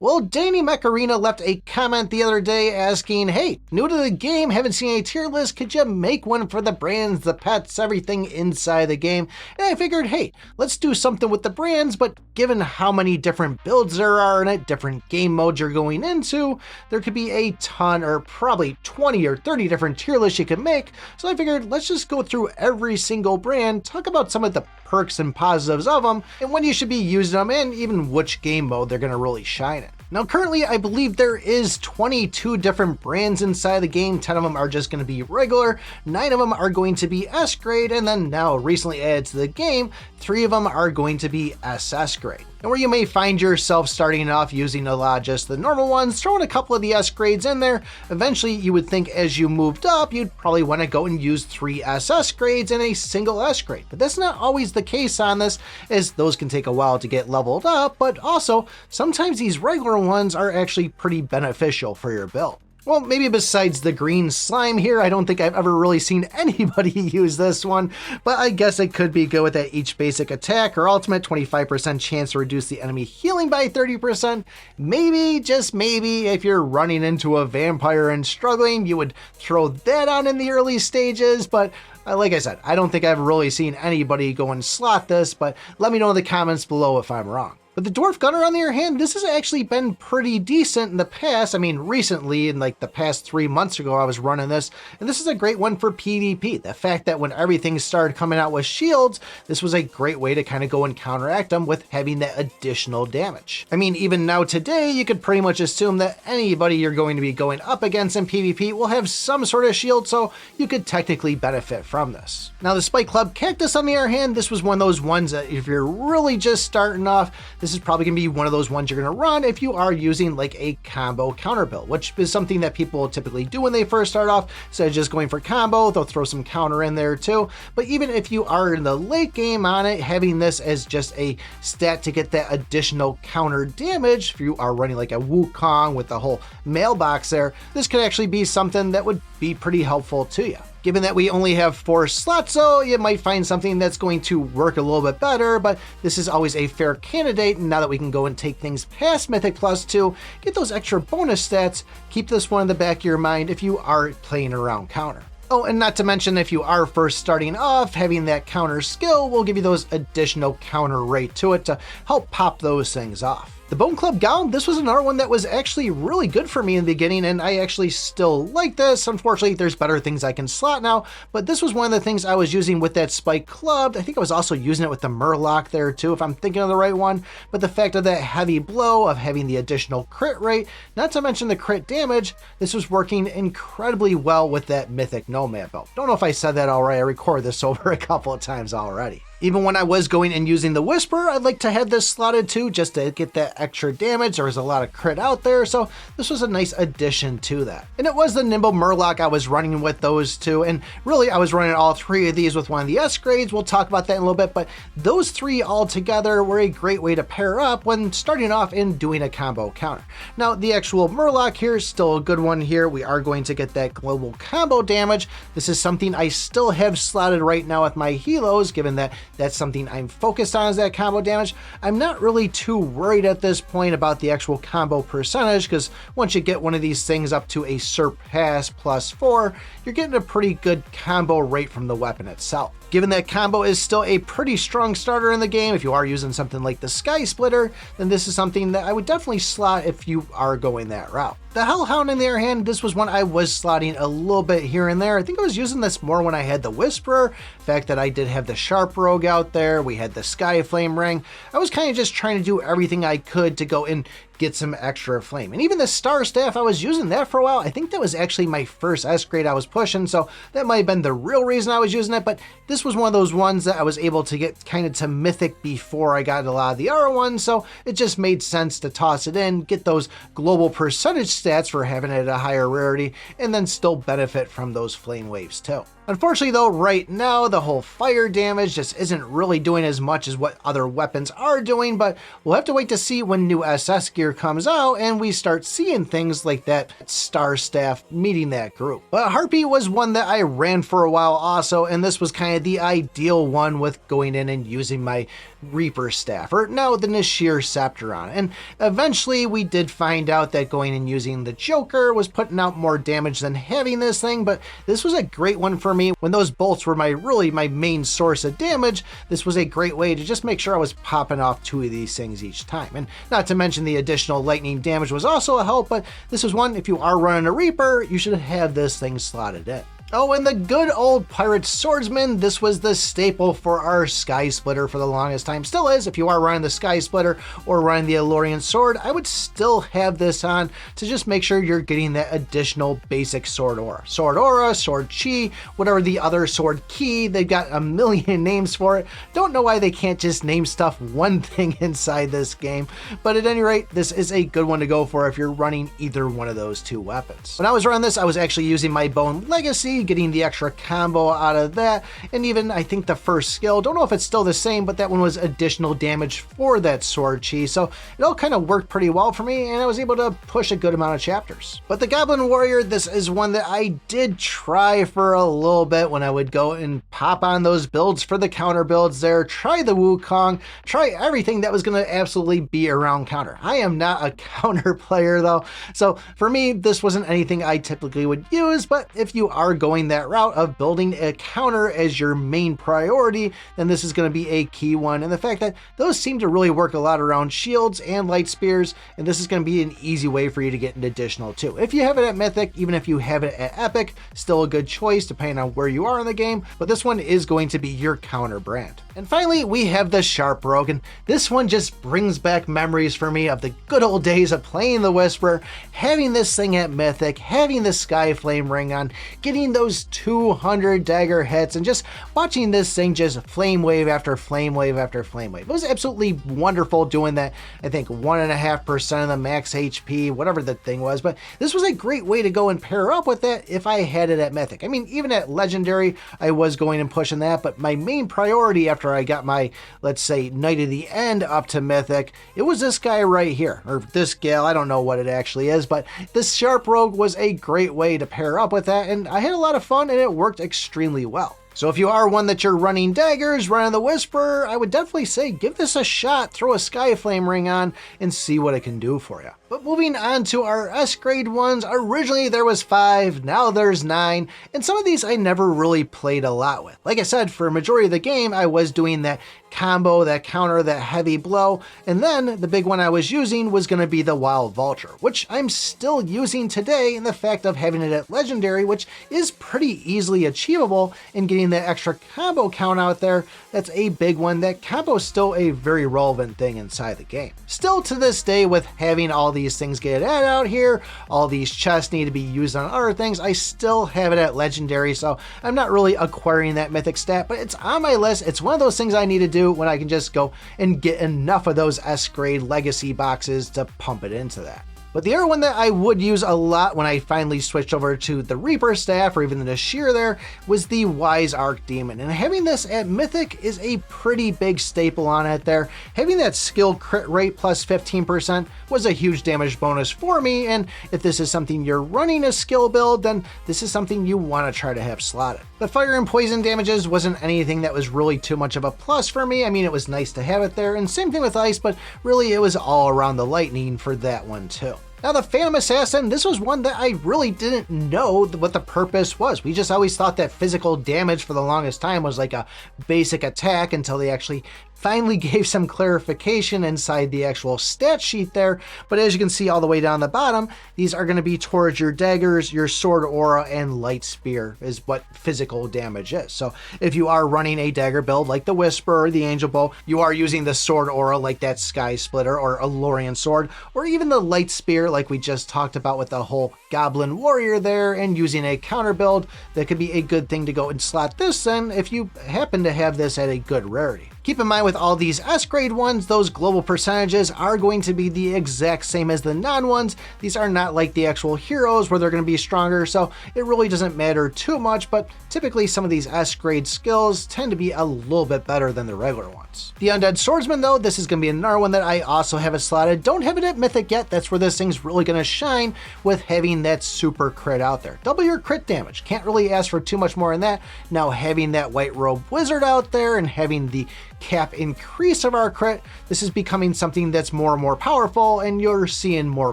Well, Danny Macarena left a comment the other day asking, hey, new to the game, haven't seen a tier list, could you make one for the brands, the pets, everything inside the game? And I figured, hey, let's do something with the brands, but given how many different builds there are in it, different game modes you're going into, there could be a ton, or probably 20 or 30 different tier lists you could make. So I figured, let's just go through every single brand, talk about some of the perks and positives of them, and when you should be using them, and even which game mode they're going to really shine in. Now currently I believe there is 22 different brands inside the game. 10 of them are just going to be regular, 9 of them are going to be S grade, and then now recently added to the game, 3 of them are going to be SS grade. And where you may find yourself starting off using a lot of just the normal ones, throwing a couple of the S grades in there, eventually you would think as you moved up, you'd probably want to go and use 3 SS grades and a single S grade. But that's not always the case on this, as those can take a while to get leveled up, but also sometimes these regular ones are actually pretty beneficial for your build. Well, maybe besides the green slime here, I don't think I've ever really seen anybody use this one, but I guess it could be good with that each basic attack or ultimate 25% chance to reduce the enemy healing by 30%. Maybe, just maybe, if you're running into a vampire and struggling, you would throw that on in the early stages, but like I said, I don't think I've really seen anybody go and slot this, but let me know in the comments below if I'm wrong. But the Dwarf Gunner, on the other hand, this has actually been pretty decent in the past. I mean, recently, in like the past 3 months ago, I was running this, and this is a great one for PvP. The fact that when everything started coming out with shields, this was a great way to kind of go and counteract them with having that additional damage. I mean, even now today, you could pretty much assume that anybody you're going to be going up against in PvP will have some sort of shield, so you could technically benefit from this. Now, the Spike Club Cactus, on the other hand, this was one of those ones that if you're really just starting off, this is probably going to be one of those ones you're going to run if you are using like a combo counter build, which is something that people typically do when they first start off. Instead of just going for combo, they'll throw some counter in there too. But even if you are in the late game on it, having this as just a stat to get that additional counter damage, if you are running like a Wukong with the whole mailbox there, this could actually be something that would be pretty helpful to you. Given that we only have 4 slots, so you might find something that's going to work a little bit better, but this is always a fair candidate. And now that we can go and take things past Mythic Plus 2, get those extra bonus stats, keep this one in the back of your mind if you are playing around counter. Oh, and not to mention, if you are first starting off, having that counter skill will give you those additional counter rate to it to help pop those things off. The Bone Club Gown, this was another one that was actually really good for me in the beginning, and I actually still like this. Unfortunately, there's better things I can slot now, but this was one of the things I was using with that Spike Club. I think I was also using it with the Murloc there too, if I'm thinking of the right one. But the fact of that heavy blow, of having the additional crit rate, not to mention the crit damage, this was working incredibly well with that Mythic Nomad build. Don't know if I said that already. I recorded this over a couple of times already. Even when I was going and using the Whisper, I'd like to have this slotted too, just to get that extra damage. There was a lot of crit out there, so this was a nice addition to that. And it was the Nimble Murloc I was running with those two, and really I was running all 3 of these with one of the S grades. We'll talk about that in a little bit, but those 3 all together were a great way to pair up when starting off and doing a combo counter. Now, the actual Murloc here is still a good one here. We are going to get that global combo damage. This is something I still have slotted right now with my helos, given that that's something I'm focused on, is that combo damage. I'm not really too worried at this point about the actual combo percentage, because once you get one of these things up to a Surpass +4, you're getting a pretty good combo rate from the weapon itself. Given that combo is still a pretty strong starter in the game, if you are using something like the Sky Splitter, then this is something that I would definitely slot if you are going that route. The Hellhound, on the other hand, this was one I was slotting a little bit here and there. I think I was using this more when I had the Whisperer. The fact that I did have the Sharp Rogue out there, we had the Sky Flame Ring. I was kind of just trying to do everything I could to go and get some extra flame. And even the Star Staff, I was using that for a while. I think that was actually my first S grade I was pushing, so that might have been the real reason I was using it, but this was one of those ones that I was able to get kind of to Mythic before I got a lot of the other ones, so it just made sense to toss it in, get those global percentage stats for having it at a higher rarity, and then still benefit from those flame waves too. Unfortunately though, right now, the whole fire damage just isn't really doing as much as what other weapons are doing, but we'll have to wait to see when new SS gear comes out and we start seeing things like that Star Staff meeting that group. But Harpy was one that I ran for a while also, and this was kind of the ideal one with going in and using my Reaper Staff, or now the Nashir Scepter on. And eventually we did find out that going and using the Joker was putting out more damage than having this thing, but this was a great one for me. When those bolts were my main source of damage, this was a great way to just make sure I was popping off 2 of these things each time. And not to mention the additional lightning damage was also a help, but this is one, if you are running a Reaper, you should have this thing slotted in. Oh, and the good old Pirate Swordsman, this was the staple for our Sky Splitter for the longest time. Still is. If you are running the Sky Splitter or running the Alorian Sword, I would still have this on to just make sure you're getting that additional basic sword aura. Sword aura, sword chi, whatever the other sword key, they've got a million names for it. Don't know why they can't just name stuff one thing inside this game, but at any rate, this is a good one to go for if you're running either one of those 2 weapons. When I was running this, I was actually using my Bone Legacy, getting the extra combo out of that, and even I think the first skill, don't know if it's still the same, but that one was additional damage for that sword chi, so it all kind of worked pretty well for me, and I was able to push a good amount of chapters. But the Goblin Warrior, this is one that I did try for a little bit when I would go and pop on those builds for the counter builds there, try the Wukong, try everything that was going to absolutely be around counter. I am not a counter player though, so for me this wasn't anything I typically would use, but if you are going that route of building a counter as your main priority, then this is going to be a key one. And the fact that those seem to really work a lot around shields and light spears, and this is going to be an easy way for you to get an additional too. If you have it at Mythic, even if you have it at Epic, still a good choice depending on where you are in the game, but this one is going to be your counter brand. And finally, we have the Sharp Rogue, and this one just brings back memories for me of the good old days of playing the Whisperer, having this thing at Mythic, having the Sky Flame ring on, getting those 200 dagger hits, and just watching this thing just flame wave after flame wave after flame wave. It was absolutely wonderful doing that. I think 1.5% of the max HP, whatever the thing was, but this was a great way to go and pair up with that if I had it at Mythic. I mean, even at Legendary, I was going and pushing that, but my main priority after I got my, let's say, Knight of the End up to Mythic, it was this guy right here, or this gal, I don't know what it actually is, but this Sharp Rogue was a great way to pair up with that, and I had a lot of fun and it worked extremely well. So if you are one that you're running daggers, running the Whisperer, I would definitely say give this a shot, throw a Sky Flame ring on, and see what it can do for you. But moving on to our S-grade ones, originally there was 5, now there's 9, and some of these I never really played a lot with. Like I said, for a majority of the game, I was doing that combo, that counter, that heavy blow, and then the big one I was using was going to be the Wild Vulture, which I'm still using today in the fact of having it at Legendary, which is pretty easily achievable, and getting that extra combo count out there, that's a big one. That combo is still a very relevant thing inside the game. Still to this day, with having all these things get added out here, all these chests need to be used on other things, I still have it at Legendary, so I'm not really acquiring that Mythic stat, but it's on my list. It's one of those things I need to do when I can just go and get enough of those S-grade legacy boxes to pump it into that. But the other one that I would use a lot when I finally switched over to the Reaper Staff or even the Nashir there was the Wise Archdemon. And having this at Mythic is a pretty big staple on it there. Having that skill crit rate plus 15% was a huge damage bonus for me. And if this is something you're running a skill build, then this is something you want to try to have slotted. But fire and poison damages wasn't anything that was really too much of a plus for me. I mean, it was nice to have it there, and same thing with ice, but really it was all around the lightning for that one too. Now the Phantom Assassin, this was one that I really didn't know what the purpose was. We just always thought that physical damage for the longest time was like a basic attack until they actually finally gave some clarification inside the actual stat sheet there. But as you can see all the way down the bottom, these are going to be towards your daggers, your sword aura, and light spear is what physical damage is. So if you are running a dagger build like the Whisper or the Angel Bow, you are using the sword aura like that Sky Splitter or Alorian Sword, or even the light spear like we just talked about with the whole Goblin Warrior there, and using a counter build, that could be a good thing to go and slot this in if you happen to have this at a good rarity. Keep in mind with all these S-grade ones, those global percentages are going to be the exact same as the non-ones. These are not like the actual heroes where they're going to be stronger, so it really doesn't matter too much, but typically some of these S-grade skills tend to be a little bit better than the regular ones. The Undead Swordsman though, this is going to be another one that I also have it slotted. Don't have it at Mythic yet, that's where this thing's really going to shine with having that super crit out there. Double your crit damage, can't really ask for too much more than that. Now having that White Robe Wizard out there and having the cap increase of our crit, this is becoming something that's more and more powerful, and you're seeing more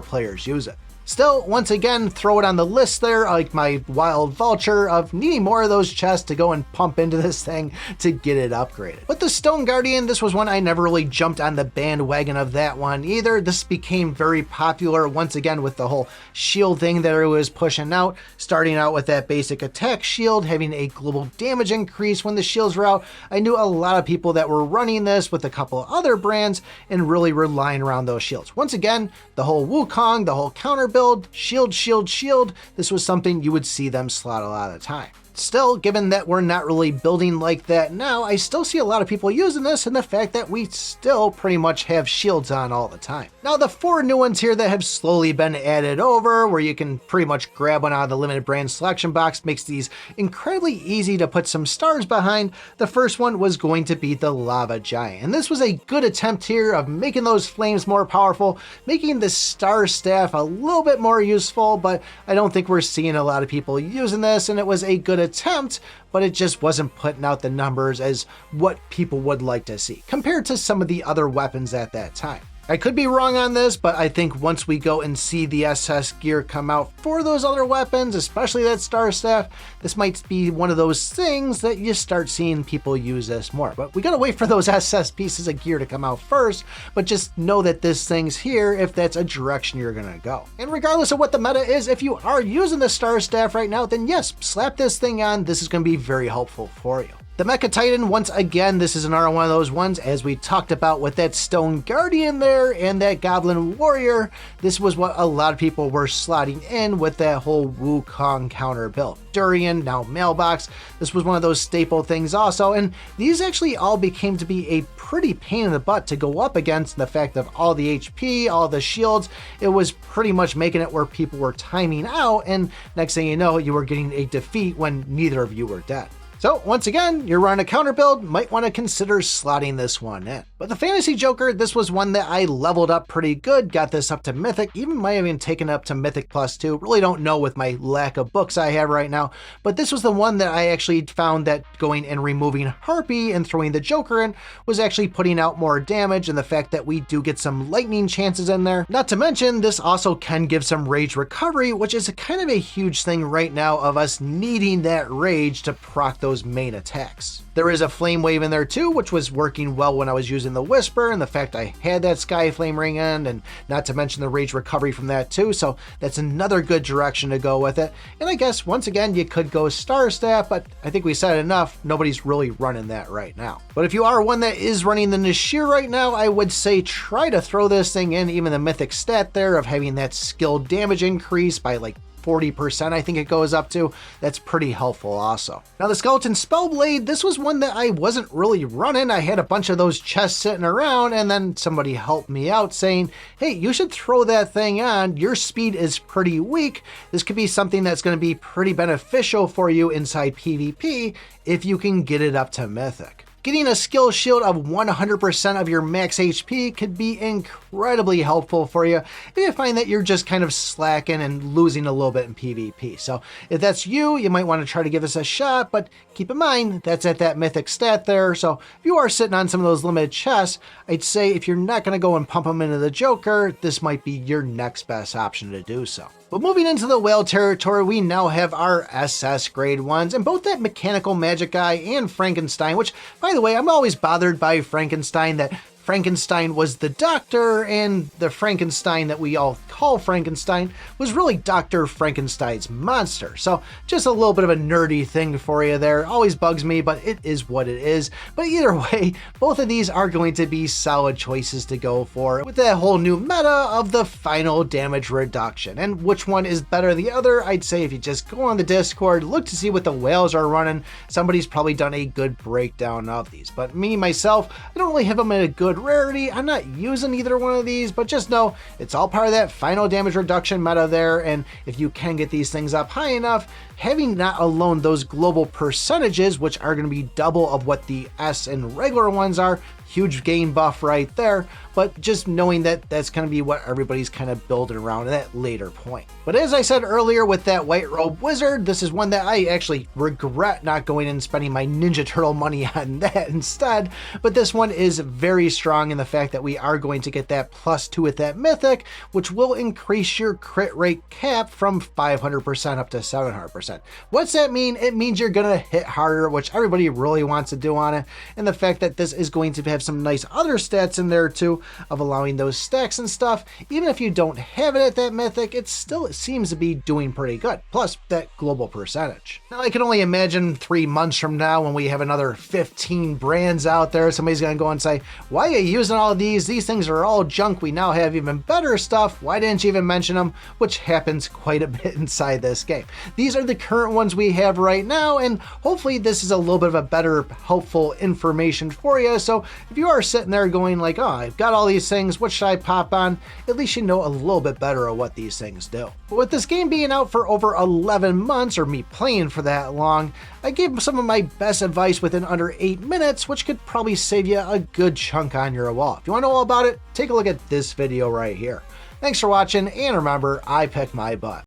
players use it. Still, once again, throw it on the list there, like my wild vulture of needing more of those chests to go and pump into this thing to get it upgraded. But the Stone Guardian, this was one I never really jumped on the bandwagon of that one either. This became very popular once again with the whole shield thing that it was pushing out, starting out with that basic attack shield, having a global damage increase when the shields were out. I knew a lot of people that were running this with a couple of other brands and really relying around those shields. Once again, the whole Wukong, the whole counter build, shield, shield, shield, this was something you would see them slot a lot of the time. Still, given that we're not really building like that now, I still see a lot of people using this, and the fact that we still pretty much have shields on all the time. Now, the 4 new ones here that have slowly been added over, where you can pretty much grab one out of the limited brand selection box, makes these incredibly easy to put some stars behind. The first one was going to be the Lava Giant, and this was a good attempt here of making those flames more powerful, making the Star Staff a little bit more useful, but I don't think we're seeing a lot of people using this, and it was a good attempt, but it just wasn't putting out the numbers as what people would like to see compared to some of the other weapons at that time. I could be wrong on this, but I think once we go and see the SS gear come out for those other weapons, especially that Star Staff, this might be one of those things that you start seeing people use this more. But we gotta wait for those SS pieces of gear to come out first, but just know that this thing's here if that's a direction you're gonna go. And regardless of what the meta is, if you are using the Star Staff right now, then yes, slap this thing on. This is gonna be very helpful for you. The Mecha Titan, once again, this is another one of those ones, as we talked about with that Stone Guardian there and that Goblin Warrior. This was what a lot of people were slotting in with that whole Wukong counter build. Durian, now Mailbox, this was one of those staple things also, and these actually all became to be a pretty pain in the butt to go up against. The fact of all the HP, all the shields, it was pretty much making it where people were timing out, and next thing you know, you were getting a defeat when neither of you were dead. So once again, you're running a counter build, might want to consider slotting this one in. But the Fantasy Joker, this was one that I leveled up pretty good, got this up to Mythic, even might have even taken it up to Mythic +2. Really don't know with my lack of books I have right now, but this was the one that I actually found that going and removing Harpy and throwing the Joker in was actually putting out more damage, and the fact that we do get some lightning chances in there. Not to mention, this also can give some rage recovery, which is kind of a huge thing right now of us needing that rage to proc those main attacks. There is a flame wave in there too, which was working well when I was using the Whisper, and the fact I had that Sky Flame ring in, and not to mention the rage recovery from that too, so that's another good direction to go with it. And I guess once again you could go Star Staff, but I think we said enough, nobody's really running that right now. But if you are one that is running the Nashir right now, I would say try to throw this thing in, even the mythic stat there of having that skill damage increase by like 40%, I think it goes up to. That's pretty helpful also. Now the Skeleton Spellblade, this was one that I wasn't really running. I had a bunch of those chests sitting around, and then somebody helped me out saying, hey, you should throw that thing on. Your speed is pretty weak. This could be something that's going to be pretty beneficial for you inside PvP if you can get it up to Mythic. Getting a skill shield of 100% of your max HP could be incredibly helpful for you if you find that you're just kind of slacking and losing a little bit in PvP. So if that's you, you might want to try to give this a shot, but keep in mind that's at that mythic stat there. So if you are sitting on some of those limited chests, I'd say if you're not going to go and pump them into the Joker, this might be your next best option to do so. But moving into the whale territory, we now have our SS grade ones, and both that mechanical magic guy and Frankenstein, which, by the way, I'm always bothered by Frankenstein, that Frankenstein was the doctor, and the Frankenstein that we all call Frankenstein was really Dr. Frankenstein's monster. So just a little bit of a nerdy thing for you there. Always bugs me, but it is what it is. But either way, both of these are going to be solid choices to go for with that whole new meta of the final damage reduction. And which one is better than the other? I'd say if you just go on the Discord, look to see what the whales are running. Somebody's probably done a good breakdown of these. But me, myself, I don't really have them in a good rarity. I'm not using either one of these, but just know it's all part of that final damage reduction meta there, and if you can get these things up high enough, having not alone those global percentages, which are going to be double of what the S and regular ones are, huge gain buff right there, but just knowing that that's going to be what everybody's kind of building around at that later point. But as I said earlier with that White Robe Wizard, this is one that I actually regret not going and spending my Ninja Turtle money on that instead, but this one is very strong in the fact that we are going to get that +2 with that Mythic, which will increase your crit rate cap from 500% up to 700%. What's that mean? It means you're going to hit harder, which everybody really wants to do on it, and the fact that this is going to have some nice other stats in there too, of allowing those stacks and stuff. Even if you don't have it at that Mythic, it seems to be doing pretty good, plus that global percentage. Now I can only imagine 3 months from now when we have another 15 brands out there, somebody's going to go and say, why are you using all of these? These things are all junk. We now have even better stuff. Why didn't you even mention them? Which happens quite a bit inside this game. These are the current ones we have right now, and hopefully this is a little bit of a better helpful information for you. So if you are sitting there going like, oh, I've got all these things, what should I pop on? At least you know a little bit better of what these things do. But with this game being out for over 11 months, or me playing for that long, I gave some of my best advice within under 8 minutes, which could probably save you a good chunk on your wall. If you want to know all about it, take a look at this video right here. Thanks for watching, and remember, I pick my butt.